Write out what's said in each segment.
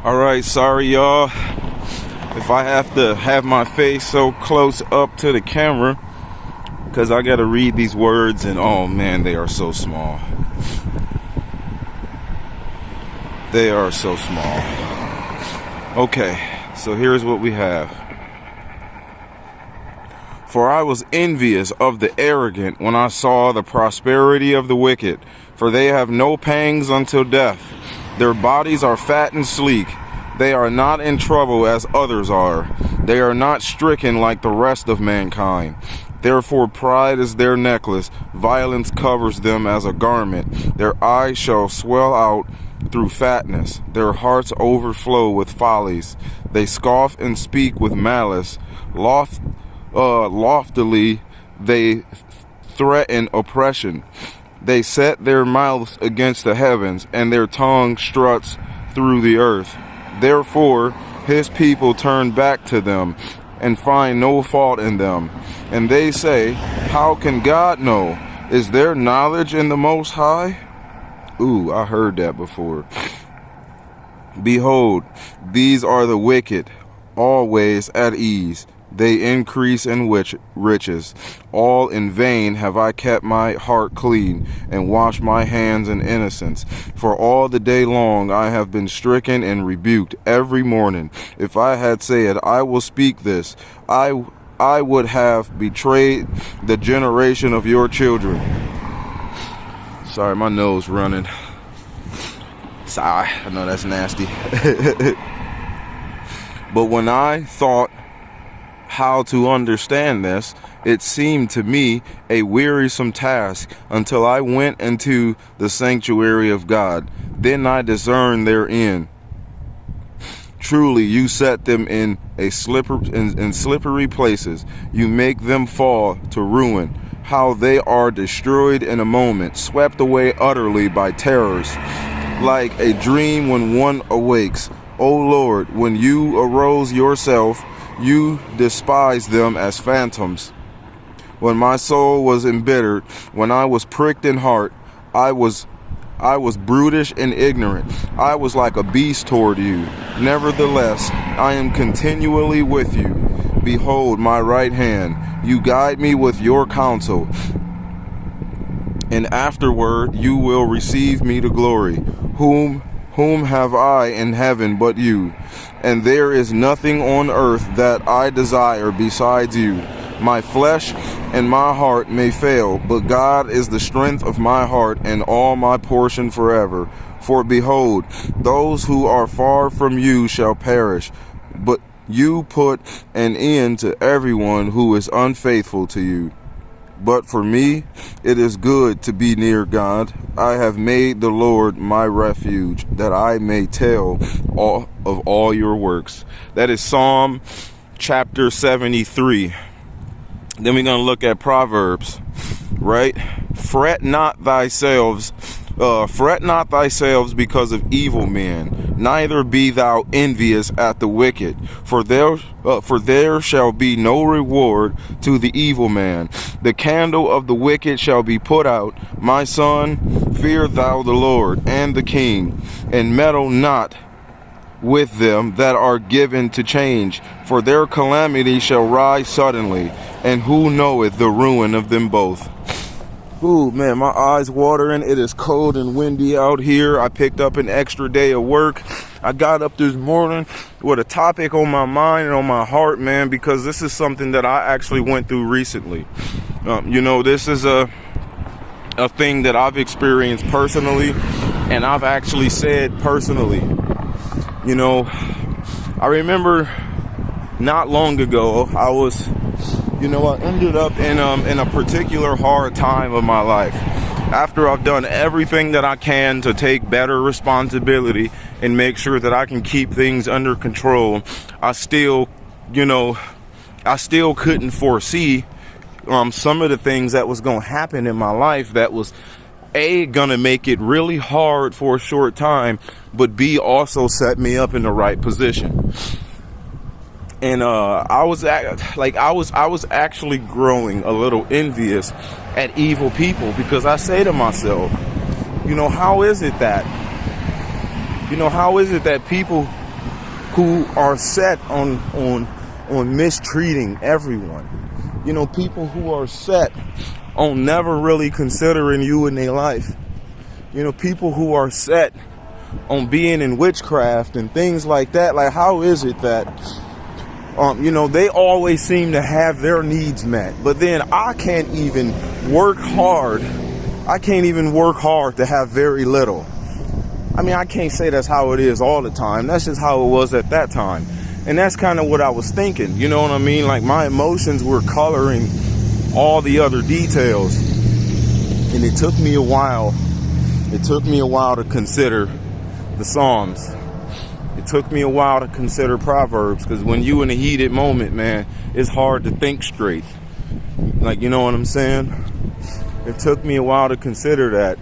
Alright, sorry y'all if I have to have my face so close up to the camera, because I gotta read these words and oh man, they are so small. They are so small. Okay, so here's what we have. For I was envious of the arrogant when I saw the prosperity of the wicked, for they have no pangs until death. Their bodies are fat and sleek. They are not in trouble as others are. They are not stricken like the rest of mankind. Therefore pride is their necklace. Violence covers them as a garment. Their eyes shall swell out through fatness. Their hearts overflow with follies. They scoff and speak with malice. Loftily they threaten oppression. They set their mouths against the heavens, and their tongue struts through the earth. Therefore his people turn back to them and find no fault in them. And they say, how can God know? Is there knowledge in the Most High? Ooh, I heard that before. Behold, these are the wicked, always at ease. They increase in riches. All in vain have I kept my heart clean and washed my hands in innocence. For all the day long I have been stricken and rebuked every morning. If I had said, I will speak this, I would have betrayed the generation of your children. Sorry, my nose running. Sorry, I know that's nasty. But when I thought how to understand this, it seemed to me a wearisome task until I went into the sanctuary of God. Then I discerned their end. Truly, you set them in slippery places. You make them fall to ruin. How they are destroyed in a moment, swept away utterly by terrors, like a dream when one awakes. O Lord, when you arose yourself, you despised them as phantoms. When my soul was embittered, when I was pricked in heart, I was brutish and ignorant. I was like a beast toward you. Nevertheless, I am continually with you. Behold my right hand. You guide me with your counsel. And afterward you will receive me to glory. Whom have I in heaven but you? And there is nothing on earth that I desire besides you. My flesh and my heart may fail, but God is the strength of my heart and all my portion forever. For behold, those who are far from you shall perish, but you put an end to everyone who is unfaithful to you. But for me, it is good to be near God. I have made the Lord my refuge, that I may tell of all your works. That is Psalm chapter 73. Then we're going to look at Proverbs, right? Fret not thyself because of evil men, neither be thou envious at the wicked, for there shall be no reward to the evil man. The candle of the wicked shall be put out. My son, fear thou the Lord and the king, and meddle not with them that are given to change, for their calamity shall rise suddenly, and who knoweth the ruin of them both. Ooh, man, my eyes watering. It is cold and windy out here. I picked up an extra day of work. I got up this morning with a topic on my mind and on my heart, man, because this is something that I actually went through recently. This is a thing that I've experienced personally, and I've actually said personally. I remember not long ago, I ended up in a particular hard time of my life. After I've done everything that I can to take better responsibility and make sure that I can keep things under control, I still couldn't foresee some of the things that was going to happen in my life that was gonna make it really hard for a short time, but B, also set me up in the right position. And I was actually growing a little envious at evil people, because I say to myself, how is it that people who are set on mistreating everyone. You know, people who are set on never really considering you in their life. You know, people who are set on being in witchcraft and things like that. Like, how is it that, you know, they always seem to have their needs met, but then I can't even work hard. I can't even work hard to have very little. I mean, I can't say that's how it is all the time. That's just how it was at that time. And that's kind of what I was thinking. You know what I mean? Like, my emotions were coloring all the other details. And it took me a while. It took me a while to consider the Psalms. It took me a while to consider Proverbs, because when you in a heated moment, man, it's hard to think straight. Like, you know what I'm saying? It took me a while to consider that.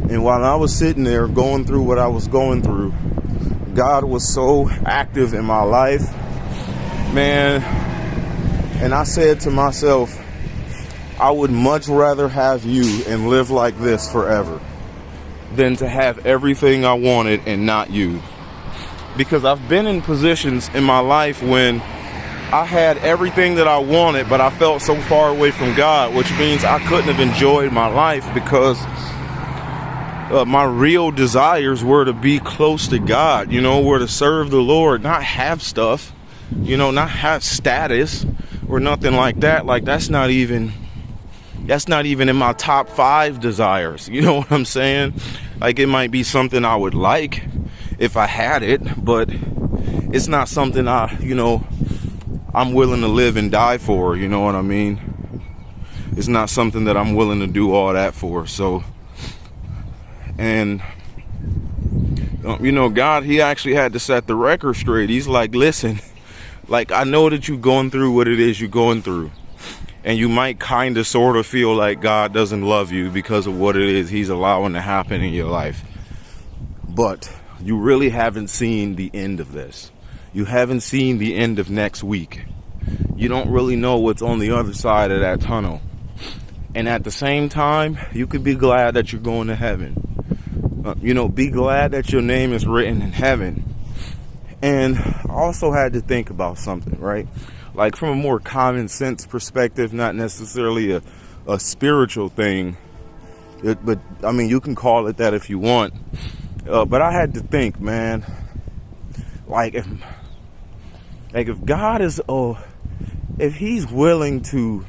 And while I was sitting there going through what I was going through, God was so active in my life, man. And I said to myself, I would much rather have you and live like this forever than to have everything I wanted and not you. Because I've been in positions in my life when I had everything that I wanted, but I felt so far away from God, which means I couldn't have enjoyed my life, because my real desires were to be close to God, you know, were to serve the Lord, not have stuff, you know, not have status or nothing like that. Like, that's not even in my top 5 desires. You know what I'm saying? Like, it might be something I would like if I had it, but it's not something I'm willing to live and die for. You know what I mean? It's not something that I'm willing to do all that for. So, and you know, God, he actually had to set the record straight. He's like, listen, like, I know that you're going through what it is you're going through. And you might kind of sort of feel like God doesn't love you because of what it is he's allowing to happen in your life. But you really haven't seen the end of this. You haven't seen the end of next week. You don't really know what's on the other side of that tunnel. And at the same time, you could be glad that you're going to heaven. You know, be glad that your name is written in heaven. And I also had to think about something, right? Like, from a more common sense perspective, not necessarily a spiritual thing. But, I mean, you can call it that if you want. But I had to think, man, like, if God is, if he's willing to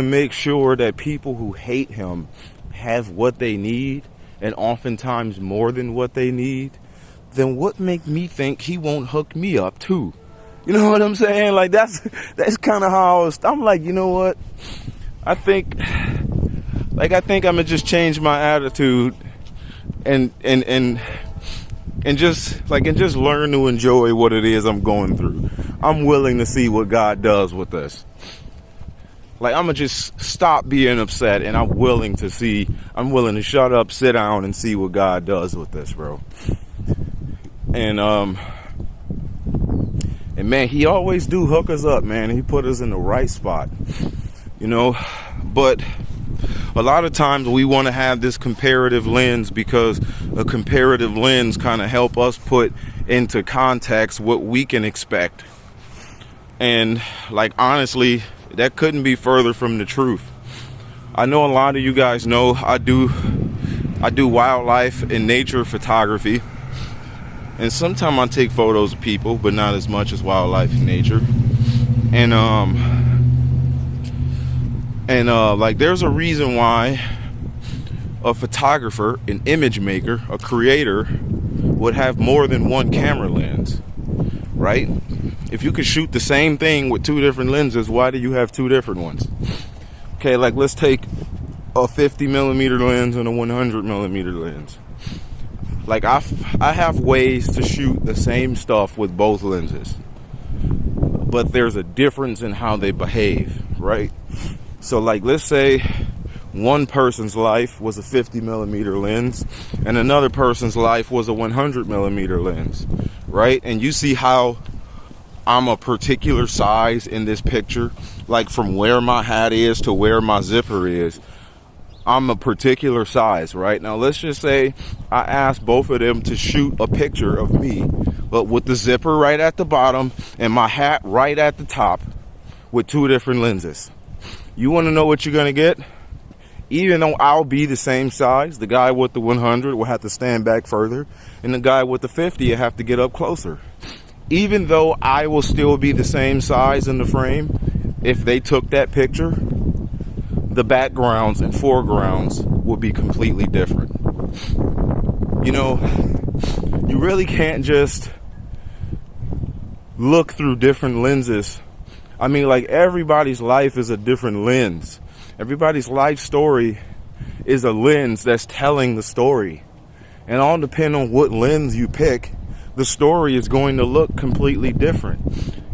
make sure that people who hate him have what they need, and oftentimes more than what they need, then what make me think he won't hook me up too? You know what I'm saying? Like, that's kind of how I'm like, you know what? I think I'm gonna just change my attitude and just learn to enjoy what it is I'm going through. I'm willing to see what God does with this. Like, I'm gonna just stop being upset, and I'm willing to shut up, sit down, and see what God does with this, bro. And man, he always do hook us up, man. He put us in the right spot, you know. But a lot of times we want to have this comparative lens, because a comparative lens kind of help us put into context what we can expect. And, like, honestly, that couldn't be further from the truth. I know a lot of you guys know I do wildlife and nature photography. And sometimes I take photos of people, but not as much as wildlife and nature. And like, there's a reason why a photographer, an image maker, a creator would have more than one camera lens, right? If you could shoot the same thing with 2 different lenses, why do you have 2 different ones? Okay, like, let's take a 50 millimeter lens and a 100 millimeter lens. Like, I have ways to shoot the same stuff with both lenses, but there's a difference in how they behave, right? So, like, let's say one person's life was a 50 millimeter lens and another person's life was a 100 millimeter lens, right? And you see how I'm a particular size in this picture, like from where my hat is to where my zipper is. I'm a particular size, right? Now, let's just say I asked both of them to shoot a picture of me, but with the zipper right at the bottom and my hat right at the top with 2 different lenses. You want to know what you're going to get? Even though I'll be the same size, the guy with the 100 will have to stand back further, and the guy with the 50 will have to get up closer. Even though I will still be the same size in the frame, if they took that picture, the backgrounds and foregrounds will be completely different. You know, you really can't just look through different lenses. I mean, like, everybody's life is a different lens. Everybody's life story is a lens that's telling the story. And all depending on what lens you pick, the story is going to look completely different.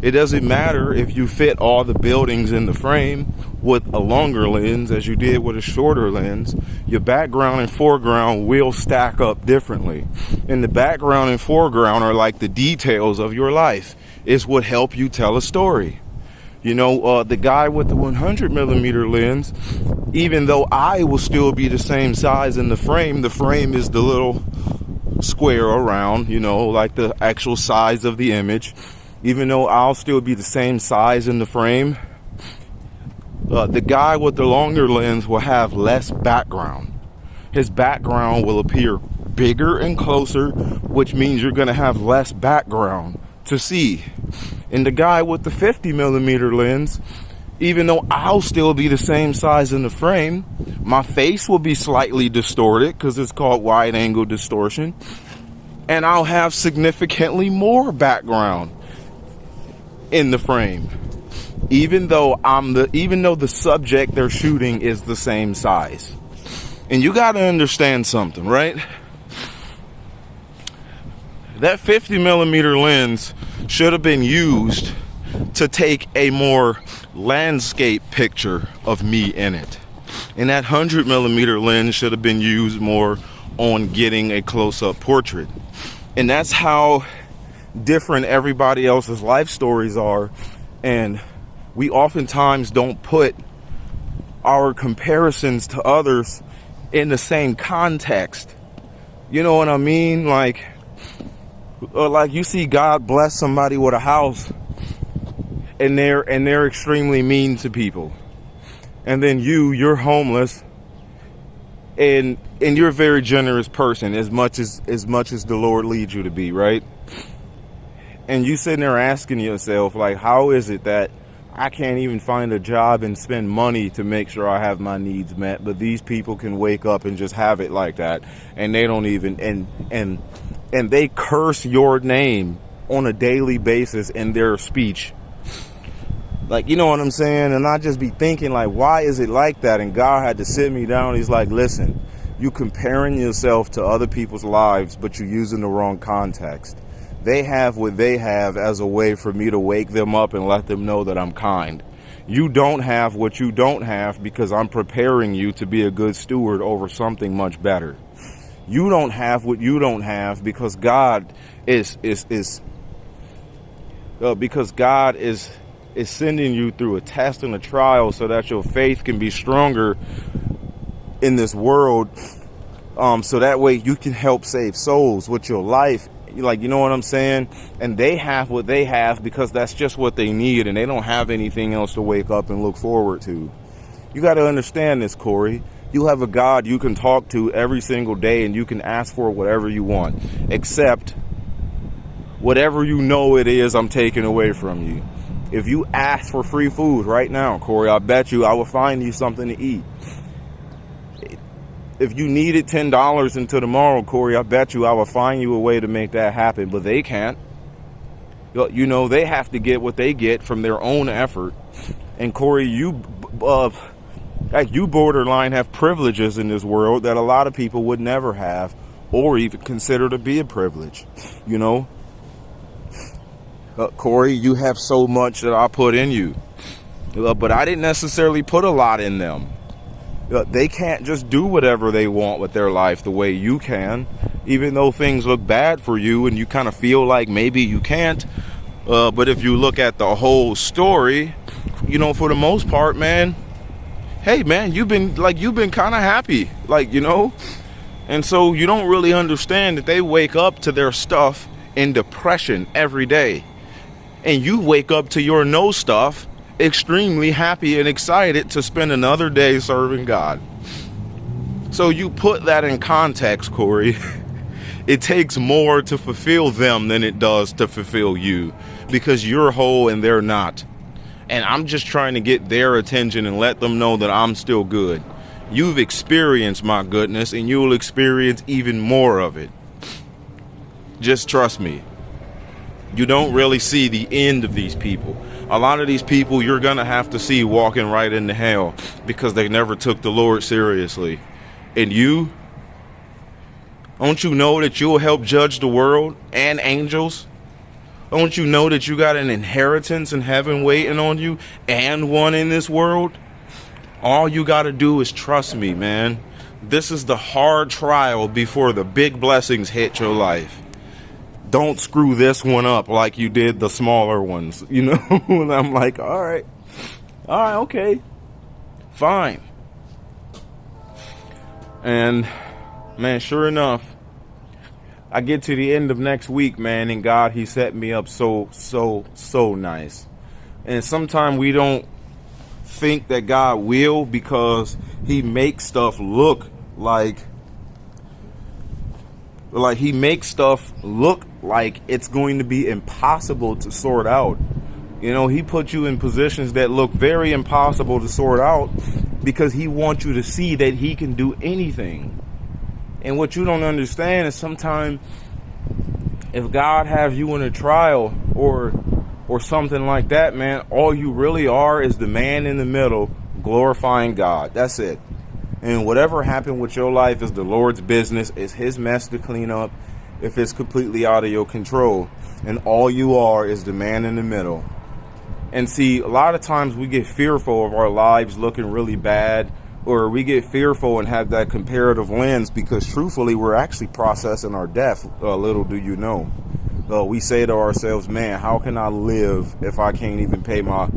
It doesn't matter if you fit all the buildings in the frame with a longer lens as you did with a shorter lens. Your background and foreground will stack up differently. And the background and foreground are like the details of your life. It's what help you tell a story. You know, the guy with the 100 millimeter lens, even though I will still be the same size in the frame is the little square around, you know, like the actual size of the image. Even though I'll still be the same size in the frame, the guy with the longer lens will have less background. His background will appear bigger and closer, which means you're going to have less background to see. And the guy with the 50 millimeter lens, even though I'll still be the same size in the frame, my face will be slightly distorted because it's called wide angle distortion, and I'll have significantly more background in the frame, even though the subject they're shooting is the same size. And you got to understand something, right? That 50 millimeter lens should have been used to take a more landscape picture of me in it. And that 100 millimeter lens should have been used more on getting a close-up portrait. And that's how different everybody else's life stories are. And we oftentimes don't put our comparisons to others in the same context. You know what I mean? Like you see God bless somebody with a house, and they're extremely mean to people, and then you're homeless, and you're a very generous person as much as the Lord leads you to be, right? And you sitting there asking yourself, like, how is it that I can't even find a job and spend money to make sure I have my needs met, but these people can wake up and just have it like that, and they don't even and they curse your name on a daily basis in their speech. Like, you know what I'm saying? And I just be thinking, like, why is it like that? And God had to sit me down. He's like, listen, you comparing yourself to other people's lives, but you're using the wrong context. They have what they have as a way for me to wake them up and let them know that I'm kind. You don't have what you don't have because I'm preparing you to be a good steward over something much better. You don't have what you don't have because God is sending you through a test and a trial so that your faith can be stronger in this world, so that way you can help save souls with your life. Like, you know what I'm saying? And they have what they have because that's just what they need, and they don't have anything else to wake up and look forward to. You got to understand this, Corey. You have a God you can talk to every single day, and you can ask for whatever you want, except whatever you know it is I'm taking away from you. If you ask for free food right now, Corey, I bet you I will find you something to eat. If you needed $10 until tomorrow, Corey, I bet you I will find you a way to make that happen, but they can't. You know, they have to get what they get from their own effort. And Corey, you borderline have privileges in this world that a lot of people would never have or even consider to be a privilege, you know? Corey, you have so much that I put in you, but I didn't necessarily put a lot in them. They can't just do whatever they want with their life the way you can, even though things look bad for you and you kind of feel like maybe you can't. But if you look at the whole story, you know, for the most part, man, hey man, you've been kind of happy, and so you don't really understand that they wake up to their stuff in depression every day, and you wake up to your no stuff extremely happy and excited to spend another day serving God. So you put that in context, Corey. It takes more to fulfill them than it does to fulfill you, because you're whole and they're not. And I'm just trying to get their attention and let them know that I'm still good. You've experienced my goodness, and you will experience even more of it. Just trust me. You don't really see the end of these people. A lot of these people you're going to have to see walking right into hell because they never took the Lord seriously. And you, don't you know that you'll help judge the world and angels? Don't you know that you got an inheritance in heaven waiting on you and one in this world? All you got to do is trust me, man. This is the hard trial before the big blessings hit your life. Don't screw this one up like you did the smaller ones, And I'm like, all right, okay, fine. And man, sure enough, I get to the end of next week, man, and God, he set me up so nice. And sometimes we don't think that God will, because he makes stuff look like it's going to be impossible to sort out. He put you in positions that look very impossible to sort out because he wants you to see that he can do anything. And what you don't understand is sometimes if God has you in a trial or something like that, man, all you really are is the man in the middle glorifying God. That's it. And whatever happened with your life is the Lord's business. It's his mess to clean up if it's completely out of your control. And all you are is the man in the middle. And see, a lot of times we get fearful of our lives looking really bad, or we get fearful and have that comparative lens because truthfully we're actually processing our death. Little do you know. We say to ourselves, man, how can I live if I can't even pay my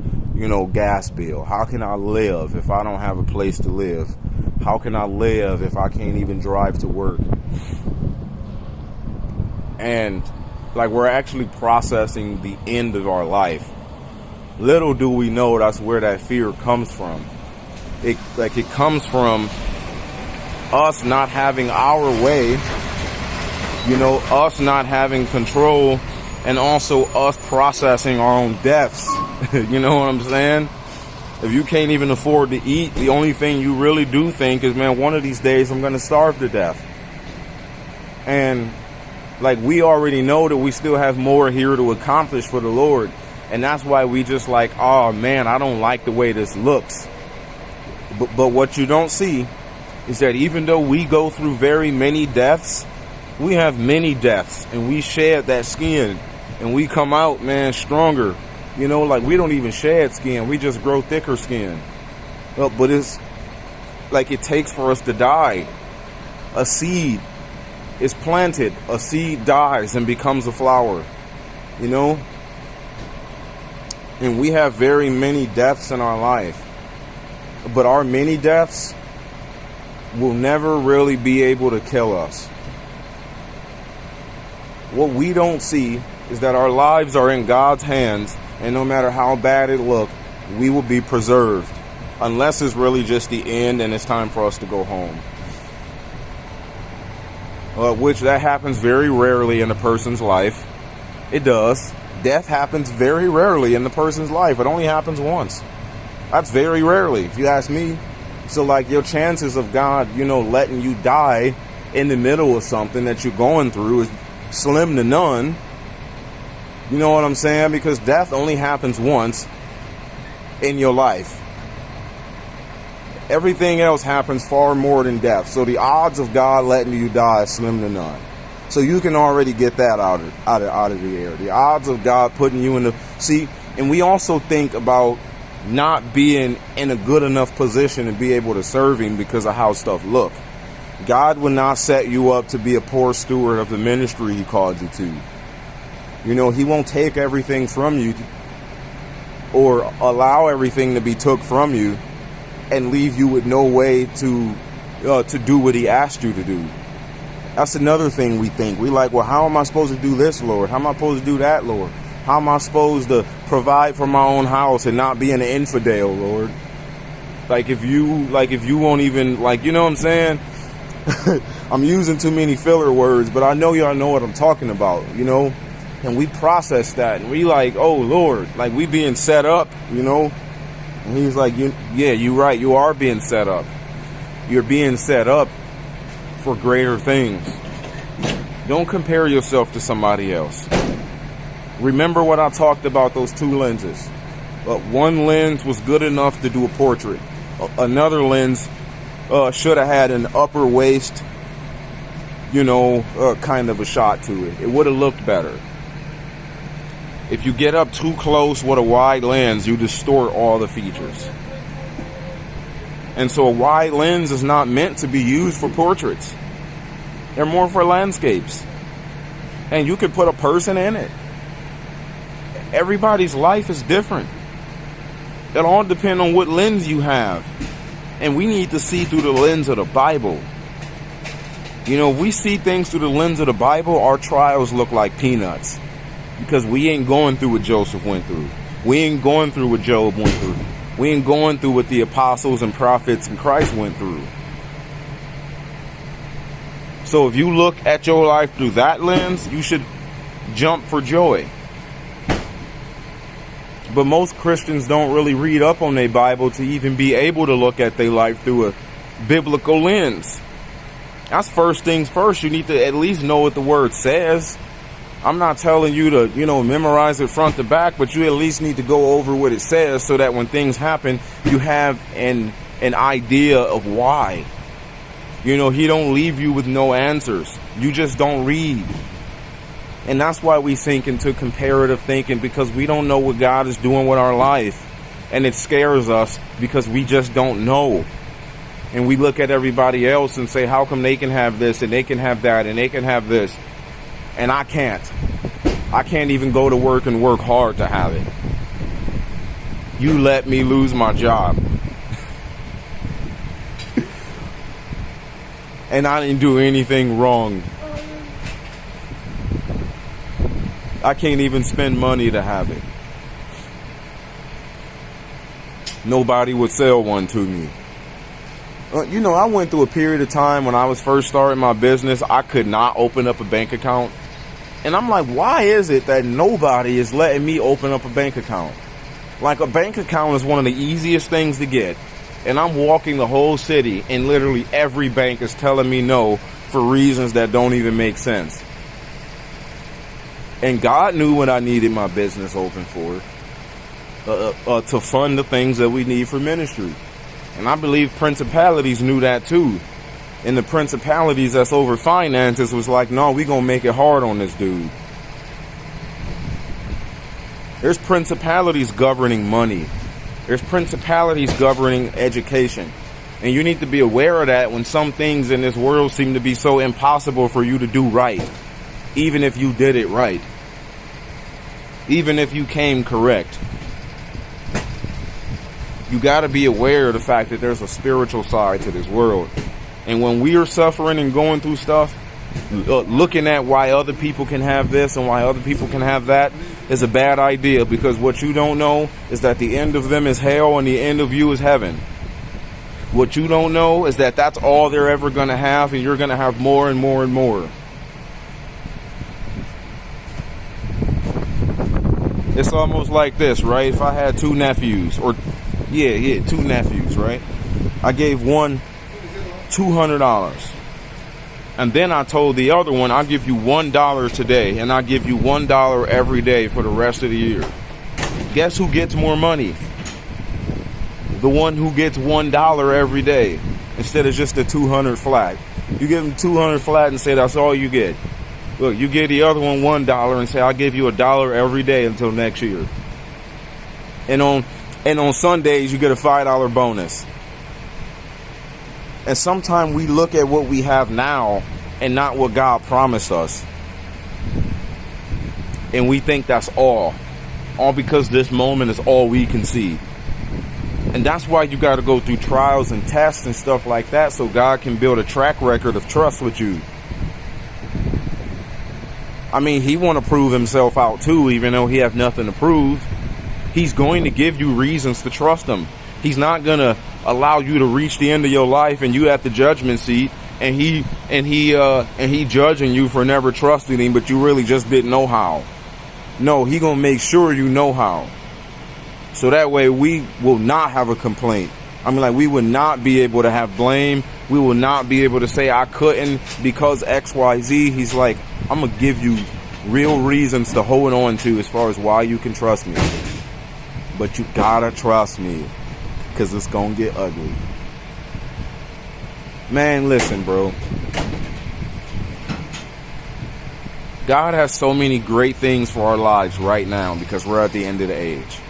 gas bill? How can I live if I don't have a place to live? How can I live if I can't even drive to work? And we're actually processing the end of our life. Little do we know that's where that fear comes from. It comes from us not having our way, us not having control, and also us processing our own deaths. You know what I'm saying? If you can't even afford to eat, the only thing you really do think is, man, one of these days I'm going to starve to death. And we already know that we still have more here to accomplish for the Lord. And that's why we just oh man, I don't like the way this looks. But what you don't see is that even though we go through very many deaths, we have many deaths and we shed that skin and we come out, man, stronger. We don't even shed skin. We just grow thicker skin. But it's it takes for us to die. A seed is planted, a seed dies and becomes a flower, And we have very many deaths in our life. But our many deaths will never really be able to kill us. What we don't see is that our lives are in God's hands, and no matter how bad it looks, we will be preserved. Unless it's really just the end and it's time for us to go home. Which that happens very rarely in a person's life. It does. Death happens very rarely in the person's life. It only happens once. That's very rarely, if you ask me. So your chances of God, letting you die in the middle of something that you're going through is slim to none. You know what I'm saying? Because death only happens once in your life. Everything else happens far more than death. So the odds of God letting you die is slim to none. So you can already get that out of the air. The odds of God putting you in the... See, and we also think about not being in a good enough position to be able to serve him because of how stuff look. God will not set you up to be a poor steward of the ministry he called you to. He won't take everything from you or allow everything to be took from you and leave you with no way to do what he asked you to do. That's another thing we think. We like, well, how am I supposed to do this, Lord? How am I supposed to do that, Lord? How am I supposed to provide for my own house and not be an infidel, Lord? Like if you won't even, like, you know what I'm saying? I'm using too many filler words, but I know y'all know what I'm talking about, you know? And we process that, and we like, oh, Lord, like we being set up, you know? And he's like, yeah, you're right. You are being set up. You're being set up for greater things. Don't compare yourself to somebody else. Remember what I talked about, those two lenses. One lens was good enough to do a portrait. Another lens should have had an upper waist, kind of a shot to it. It would have looked better. If you get up too close with a wide lens, you distort all the features. And so a wide lens is not meant to be used for portraits. They're more for landscapes. And you could put a person in it. Everybody's life is different. It all depends on what lens you have. And we need to see through the lens of the Bible. If we see things through the lens of the Bible, our trials look like peanuts. Because we ain't going through what Joseph went through. We ain't going through what Job went through. We ain't going through what the apostles and prophets and Christ went through. So if you look at your life through that lens, you should jump for joy. But most Christians don't really read up on their Bible to even be able to look at their life through a biblical lens. That's first things first. You need to at least know what the word says. I'm not telling you to, memorize it front to back, but you at least need to go over what it says so that when things happen, you have an idea of why. He don't leave you with no answers. You just don't read. And that's why we sink into comparative thinking, because we don't know what God is doing with our life. And it scares us because we just don't know. And we look at everybody else and say, how come they can have this and they can have that and they can have this? And I can't. I can't even go to work and work hard to have it. You let me lose my job. And I didn't do anything wrong. I can't even spend money to have it. Nobody would sell one to me. I went through a period of time when I was first starting my business, I could not open up a bank account. And I'm like, why is it that nobody is letting me open up a bank account? Like, a bank account is one of the easiest things to get. And I'm walking the whole city and literally every bank is telling me no for reasons that don't even make sense. And God knew what I needed my business open for, to fund the things that we need for ministry. And I believe principalities knew that too. And the principalities that's over finances was like, no, we gonna make it hard on this dude. There's principalities governing money. There's principalities governing education. And you need to be aware of that when some things in this world seem to be so impossible for you to do right. Even if you did it right. Even if you came correct. You got to be aware of the fact that there's a spiritual side to this world. And when we are suffering and going through stuff, looking at why other people can have this and why other people can have that is a bad idea, because what you don't know is that the end of them is hell and the end of you is heaven. What you don't know is that that's all they're ever going to have, and you're going to have more and more and more. It's almost like this, right? If I had two nephews, two nephews, right? I gave one $200. And then I told the other one, I'll give you $1 today, and I'll give you $1 every day for the rest of the year. Guess who gets more money? The one who gets $1 every day instead of just the 200 flat. You give them 200 flat and say that's all you get. Look, you give the other one $1 and say I'll give you $1 every day until next year. And on Sundays you get a $5 bonus. And sometimes we look at what we have now and not what God promised us. And we think that's all. All because this moment is all we can see. And that's why you got to go through trials and tests and stuff like that, so God can build a track record of trust with you. I mean, he want to prove himself out too, even though he have nothing to prove. He's going to give you reasons to trust him. He's not going to allow you to reach the end of your life and you at the judgment seat and he judging you for never trusting him, but you really just didn't know how. No, he going to make sure you know how. So that way we will not have a complaint. I mean, like, we would not be able to have blame. We will not be able to say I couldn't because XYZ. He's like, I'm going to give you real reasons to hold on to as far as why you can trust me. But you gotta trust me, because it's going to get ugly. Man, listen, bro. God has so many great things for our lives right now because we're at the end of the age.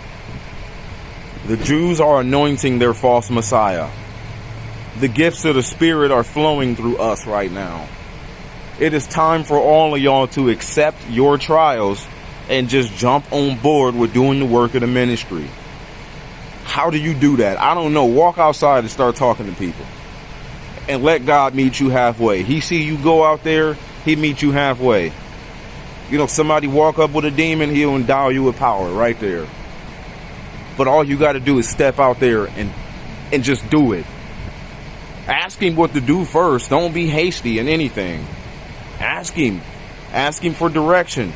The Jews are anointing their false Messiah. The gifts of the Spirit are flowing through us right now. It is time for all of y'all to accept your trials and just jump on board with doing the work of the ministry. How do you do that? I don't know. Walk outside and start talking to people. And let God meet you halfway. He see you go out there, he meet you halfway. You know, somebody walk up with a demon, he'll endow you with power right there. But all you got to do is step out there and just do it. Ask him what to do first. Don't be hasty in anything. Ask him. Ask him for direction.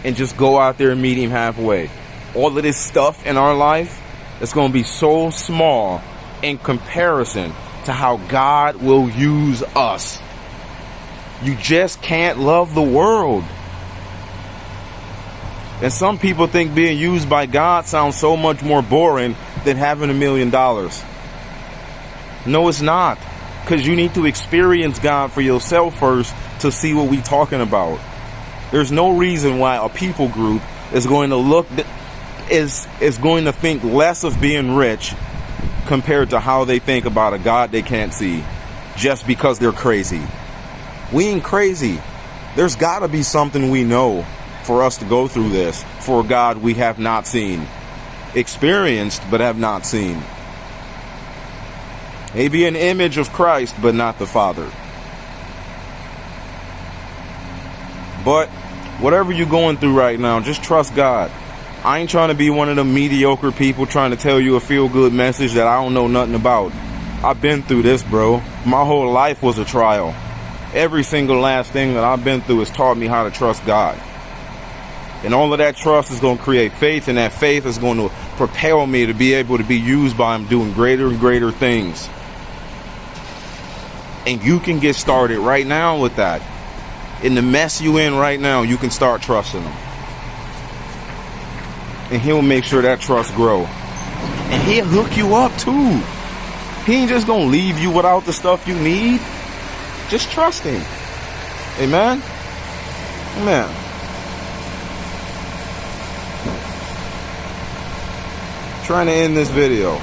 And just go out there and meet him halfway. All of this stuff in our life is going to be so small in comparison to how God will use us. You just can't love the world. And some people think being used by God sounds so much more boring than having $1 million. No, it's not. Because you need to experience God for yourself first to see what we're talking about. There's no reason why a people group is going to think less of being rich compared to how they think about a God they can't see, just because they're crazy. We ain't crazy. There's got to be something we know for us to go through this, for a God we have not seen, experienced but have not seen. Maybe an image of Christ, but not the Father. But whatever you're going through right now, just trust God. I ain't trying to be one of them mediocre people trying to tell you a feel-good message that I don't know nothing about. I've been through this, bro. My whole life was a trial. Every single last thing that I've been through has taught me how to trust God. And all of that trust is going to create faith, and that faith is going to propel me to be able to be used by him doing greater and greater things. And you can get started right now with that. In the mess you in right now, you can start trusting him. And he'll make sure that trust grow. And he'll hook you up too. He ain't just going to leave you without the stuff you need. Just trust him. Amen? Amen. Trying to end this video.